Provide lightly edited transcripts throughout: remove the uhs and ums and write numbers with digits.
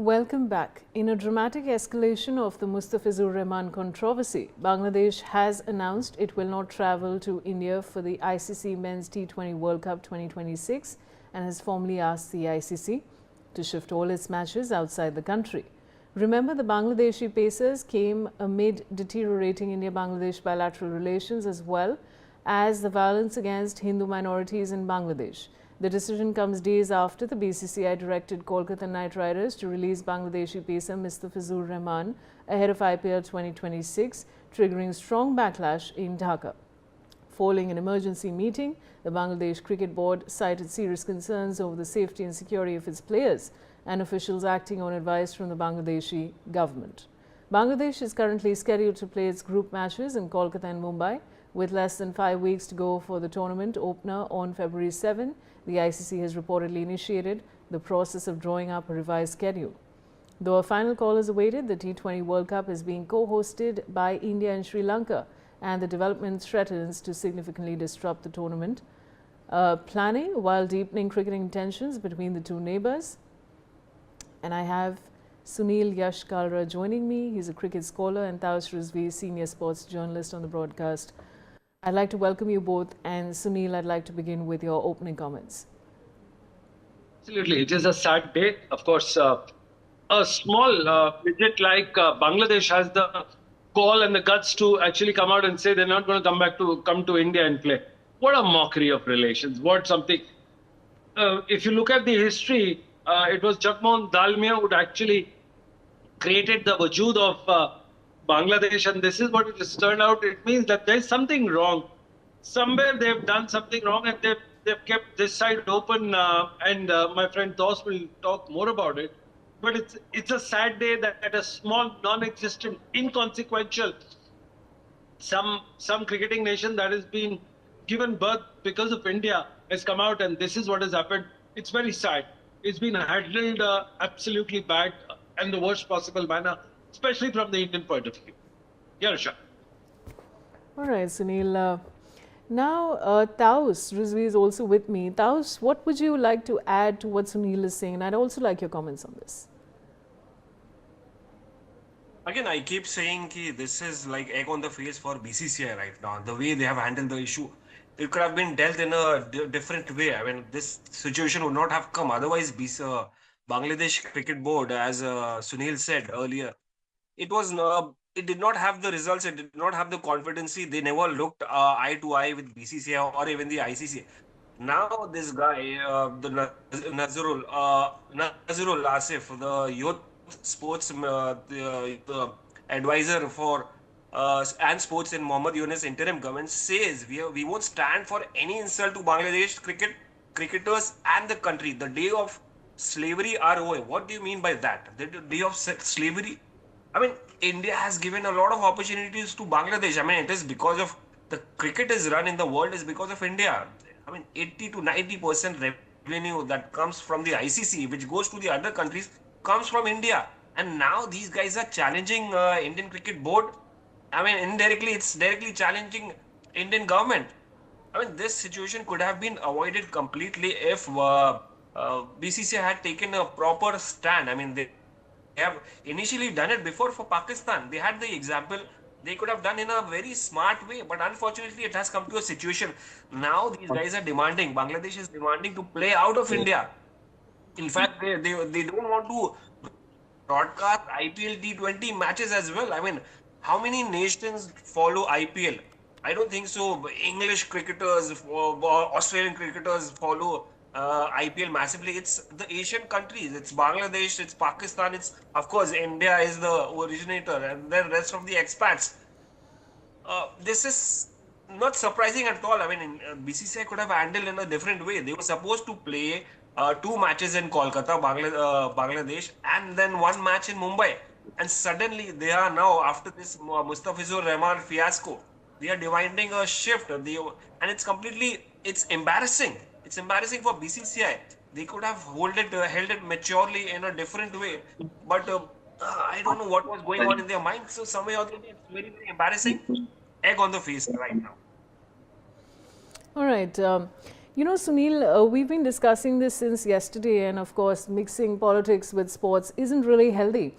Welcome back. In a dramatic escalation of the Mustafizur Rahman controversy, Bangladesh has announced it will not travel to India for the ICC Men's T20 World Cup 2026 and has formally asked the ICC to shift all its matches outside the country. Remember, the Bangladeshi pacers came amid deteriorating India-Bangladesh bilateral relations as well as the violence against Hindu minorities in Bangladesh. The decision comes days after the BCCI directed Kolkata Knight Riders to release Bangladeshi pacer Mustafizur Rahman ahead of IPL 2026, triggering strong backlash in Dhaka. Following an emergency meeting, the Bangladesh Cricket Board cited serious concerns over the safety and security of its players and officials acting on advice from the Bangladeshi government. Bangladesh is currently scheduled to play its group matches in Kolkata and Mumbai. With less than 5 weeks to go for the tournament opener on February 7, the ICC has reportedly initiated the process of drawing up a revised schedule. Though a final call is awaited, the T20 World Cup is being co-hosted by India and Sri Lanka, and the development threatens to significantly disrupt the tournament planning while deepening cricketing tensions between the two neighbours. And I have Sunil Yash Kalra joining me. He's a cricket scholar, and Taos Rizvi, senior sports journalist on the broadcast. I'd like to welcome you both, and Sunil, I'd like to begin with your opening comments. Absolutely. It is a sad day. Of course, a small midget like Bangladesh has the call and the guts to actually come out and say they're not going to come to India and play. What a mockery of relations. What something. If you look at the history, it was Jagmohan Dalmia who actually created the wajood of Bangladesh, and this is what it has turned out. It means that there's something wrong. Somewhere they've done something wrong, and they've kept this side open. My friend Dos will talk more about it. But it's a sad day that a small, non-existent, inconsequential, some cricketing nation that has been given birth because of India has come out, and this is what has happened. It's very sad. It's been handled absolutely bad and the worst possible manner, especially from the Indian point of view. Yeah, Risha. All right, Sunil. Now, Taos Rizvi is also with me. Taos, what would you like to add to what Sunil is saying? And I'd also like your comments on this. Again, I keep saying that this is like egg on the face for BCCI right now. The way they have handled the issue, it could have been dealt in a different way. I mean, this situation would not have come. Otherwise, Bangladesh Cricket Board, as Sunil said earlier, it did not have the results. It did not have the competency. They never looked eye to eye with BCCI or even the ICC. Now this guy, the Nazrul Asif, the youth sports the advisor for and sports in Mohammad Yunus interim government, says we won't stand for any insult to Bangladesh cricketers and the country. The day of slavery are over. What do you mean by that? The day of slavery? I mean, India has given a lot of opportunities to Bangladesh. I mean, it is because of the cricket is run in the world is because of India. I mean, 80 to 90% revenue that comes from the ICC, which goes to the other countries, comes from India. And now these guys are challenging Indian Cricket Board. I mean, indirectly, it's directly challenging Indian government. I mean, this situation could have been avoided completely if BCCI had taken a proper stand. I mean, they have initially done it before for Pakistan. They had the example. They could have done in a very smart way, but unfortunately, it has come to a situation. Now these guys are demanding, Bangladesh is demanding to play out of India. In fact, they don't want to broadcast IPL T20 matches as well. I mean, how many nations follow IPL? I don't think so. English cricketers, Australian cricketers follow IPL massively. It's the Asian countries. It's Bangladesh, it's Pakistan, it's of course India is the originator, and then rest of the expats. This is not surprising at all. I mean, BCCI could have handled in a different way. They were supposed to play 2 matches in Kolkata, Bangladesh, and then 1 match in Mumbai. And suddenly they are now, after this Mustafizur Rahman fiasco, they are demanding a shift. And it's embarrassing. It's embarrassing for BCCI. They could have held it maturely in a different way. But I don't know what was going on in their minds. So some way or the other, it's very, very embarrassing. Egg on the face right now. All right. You know, Sunil, we've been discussing this since yesterday, and of course, mixing politics with sports isn't really healthy.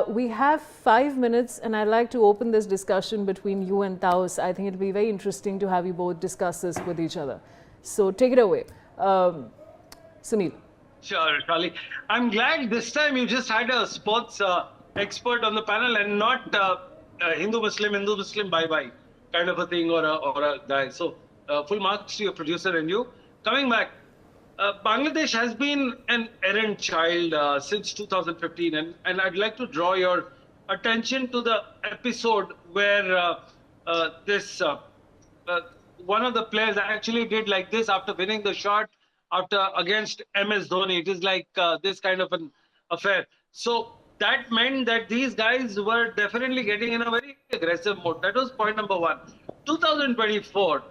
We have 5 minutes, and I'd like to open this discussion between you and Taos. I think it'll be very interesting to have you both discuss this with each other. So, take it away, Sunil. Sure, Shali. I'm glad this time you just had a sports expert on the panel and not Hindu Muslim, bye bye kind of a thing or a guy. So, full marks to your producer and you. Coming back, Bangladesh has been an errant child since 2015, and I'd like to draw your attention to the episode where this one of the players actually did like this after winning the shot after against MS Dhoni. It is like this kind of an affair. So that meant that these guys were definitely getting in a very aggressive mode. That was point number one. 2024,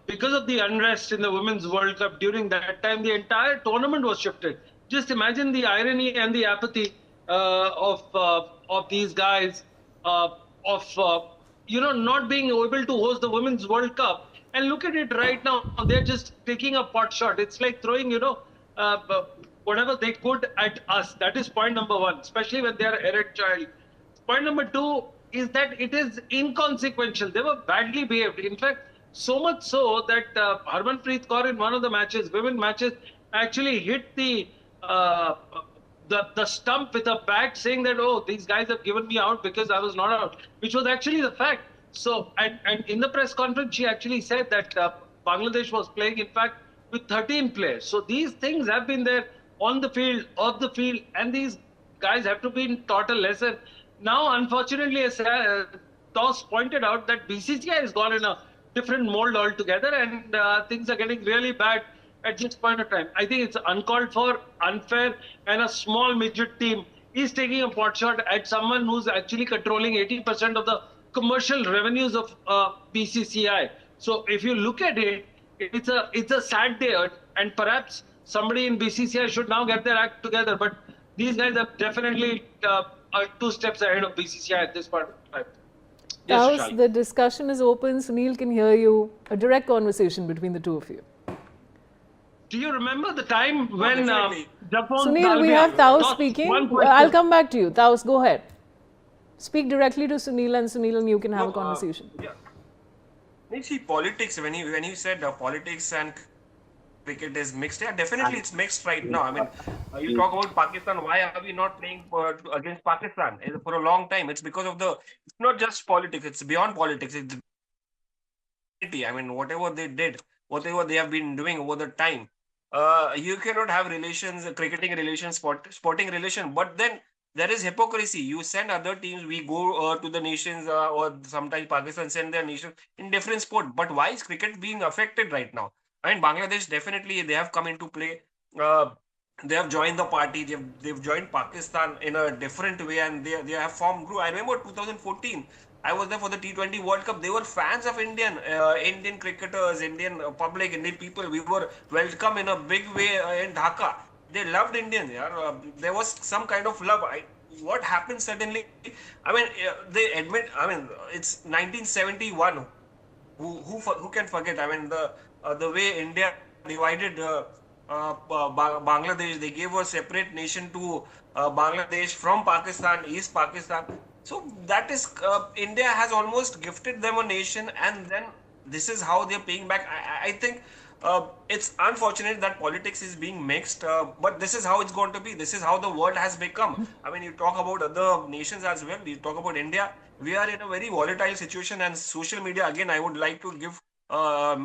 because of the unrest in the Women's World Cup during that time, the entire tournament was shifted. Just imagine the irony and the apathy of these guys, not being able to host the Women's World Cup. And look at it right now. They're just taking a pot shot. It's like throwing, whatever they could at us. That is point number one, especially when they are errant child. Point number two is that it is inconsequential. They were badly behaved. In fact, so much so that Harmanpreet Kaur in one of the matches, women matches, actually hit the stump with a bat, saying that, oh, these guys have given me out because I was not out, which was actually the fact. So, and in the press conference, she actually said that Bangladesh was playing, in fact, with 13 players. So these things have been there on the field, off the field, and these guys have to be taught a lesson. Now, unfortunately, as Toss pointed out, that BCCI has gone in a different mold altogether, and things are getting really bad at this point of time. I think it's uncalled for, unfair, and a small midget team is taking a pot shot at someone who's actually controlling 80% of the commercial revenues of BCCI. So if you look at it, it's a sad day, and perhaps somebody in BCCI should now get their act together. But these guys are definitely are 2 steps ahead of BCCI at this point of time. Yes, Taos, the discussion is open. Sunil can hear you. A direct conversation between the two of you. Do you remember the time when Sunil, we have Taos speaking. I'll come back to you. Taos, go ahead. Speak directly to Sunil, and you can have a conversation. You see, politics, when you said politics and cricket is mixed, yeah, definitely it's mixed right now. I mean, you talk about Pakistan, why are we not playing against Pakistan for a long time? It's because of it's not just politics, it's beyond politics. It's, I mean, whatever they did, whatever they have been doing over the time, you cannot have relations, cricketing relations, sporting relations, but then there is hypocrisy. You send other teams, we go to the nations, or sometimes Pakistan send their nations in different sport. But why is cricket being affected right now? I mean, Bangladesh, definitely they have come into play. They have joined the party. They've joined Pakistan in a different way, and they have formed group. I remember 2014. I was there for the T20 World Cup. They were fans of Indian cricketers, Indian public, Indian people. We were welcome in a big way in Dhaka. They loved Indians. Yeah. There was some kind of love. What happened suddenly? I mean, they admit. I mean, it's 1971. Who can forget? I mean, the way India divided Bangladesh. They gave a separate nation to Bangladesh from Pakistan, East Pakistan. So that is India has almost gifted them a nation, and then this is how they're paying back. I think. It's unfortunate that politics is being mixed, but this is how it's going to be. This is how the world has become. I mean, you talk about other nations as well. You talk about India. We are in a very volatile situation, and social media, again, I would like to give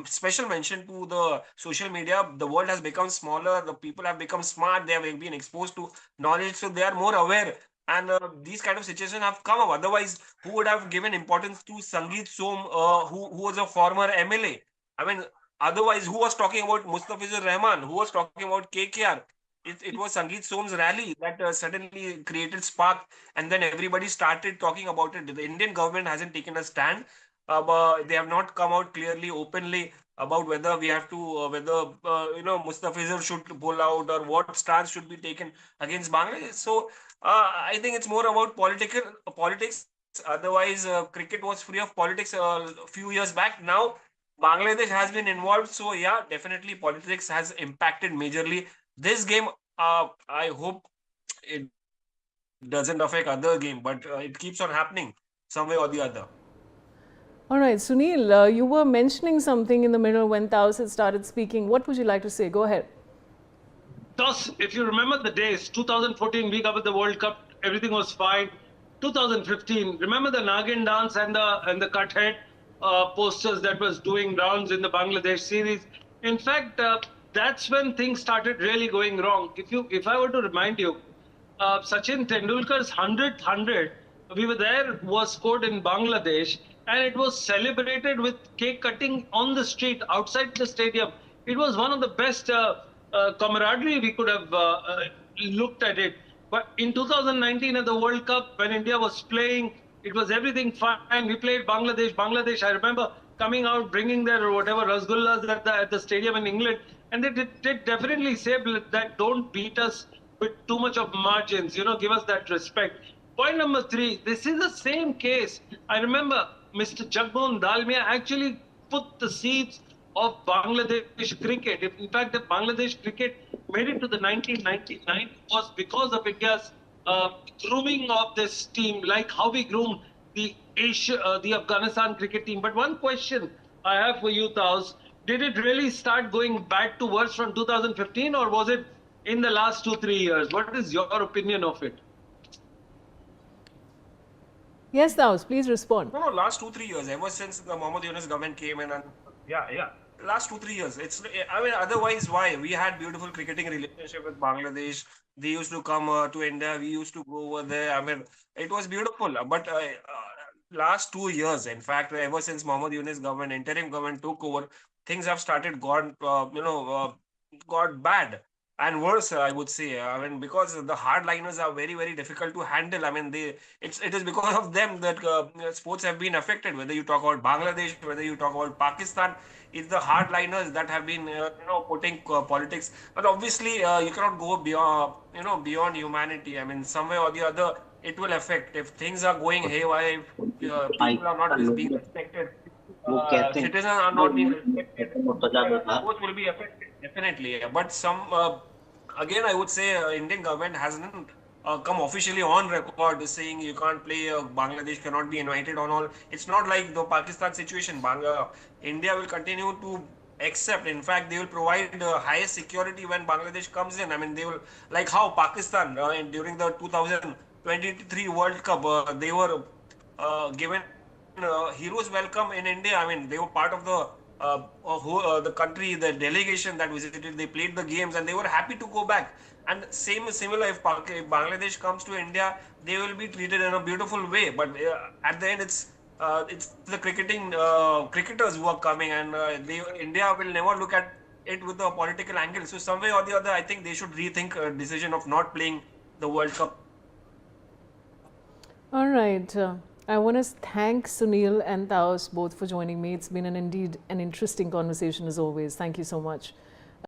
special mention to the social media. The world has become smaller. The people have become smart. They have been exposed to knowledge, so they are more aware. And these kind of situations have come up. Otherwise, who would have given importance to Sangeet Som, who was a former MLA? I mean, otherwise, who was talking about Mustafizur Rahman? Who was talking about KKR? It was Sangeet Som's rally that suddenly created spark, and then everybody started talking about it. The Indian government hasn't taken a stand. But they have not come out clearly, openly about whether we have to, Mustafizur should pull out or what stance should be taken against Bangladesh. So I think it's more about politics. Otherwise, cricket was free of politics a few years back. Now Bangladesh has been involved. So yeah, definitely politics has impacted majorly this game. I hope it doesn't affect other game, but it keeps on happening some way or the other. All right, Sunil, you were mentioning something in the middle when Taos had started speaking. What would you like to say? Go ahead. Thus, if you remember the days, 2014, we covered the World Cup, everything was fine. 2015, remember the Nagin dance and the cut head posters that was doing rounds in the Bangladesh series. In fact, that's when things started really going wrong. If I were to remind you, Sachin Tendulkar's 100th we were there, was scored in Bangladesh, and it was celebrated with cake cutting on the street outside the stadium. It was one of the best camaraderie we could have looked at it. But in 2019 at the World Cup, when India was playing, it was everything fine. We played Bangladesh. I remember coming out, bringing their whatever rasgullas at the stadium in England, and they definitely said that don't beat us with too much of margins. Give us that respect. Point number 3, this is the same case. I remember Mr. Jagmohan Dalmia actually put the seeds of Bangladesh cricket. In fact, the Bangladesh cricket made it to the 1999 was because of India's grooming of this team, like how we groomed the Afghanistan cricket team. But one question I have for you, Taos, did it really start going bad to worse from 2015, or was it in the last 2-3 years? What is your opinion of it? Yes, Taos, please respond. No, last 2-3 years, ever since the Mohammad Yunus government came in, and yeah, last 2-3 years. I mean, otherwise, why? We had beautiful cricketing relationship with Bangladesh. They used to come to India. We used to go over there. I mean, it was beautiful. But last 2 years, in fact, ever since Mohammad Yunus government, interim government took over, things have started got bad. And worse, I would say. I mean, because the hardliners are very, very difficult to handle. I mean, it is because of them that sports have been affected. Whether you talk about Bangladesh, whether you talk about Pakistan, it's the hardliners that have been, putting politics. But obviously, you cannot go beyond, beyond humanity. I mean, some way or the other, it will affect. If things are going haywire, if, people are not being respected, citizens are not being respected, both will be affected, definitely. But again, I would say Indian government hasn't come officially on record saying you can't play, Bangladesh cannot be invited on all. It's not like the Pakistan situation. India will continue to accept. In fact, they will provide highest security when Bangladesh comes in. I mean, they will, like how Pakistan during the 2023 World Cup, they were given heroes welcome in India. I mean, they were part of the country, the delegation that visited. They played the games and they were happy to go back. And similar, if Bangladesh comes to India, they will be treated in a beautiful way. But at the end, it's the cricketers who are coming, and India will never look at it with a political angle. So some way or the other, I think they should rethink a decision of not playing the World Cup. All right. I want to thank Sunil and Taos both for joining me. It's been indeed an interesting conversation as always. Thank you so much.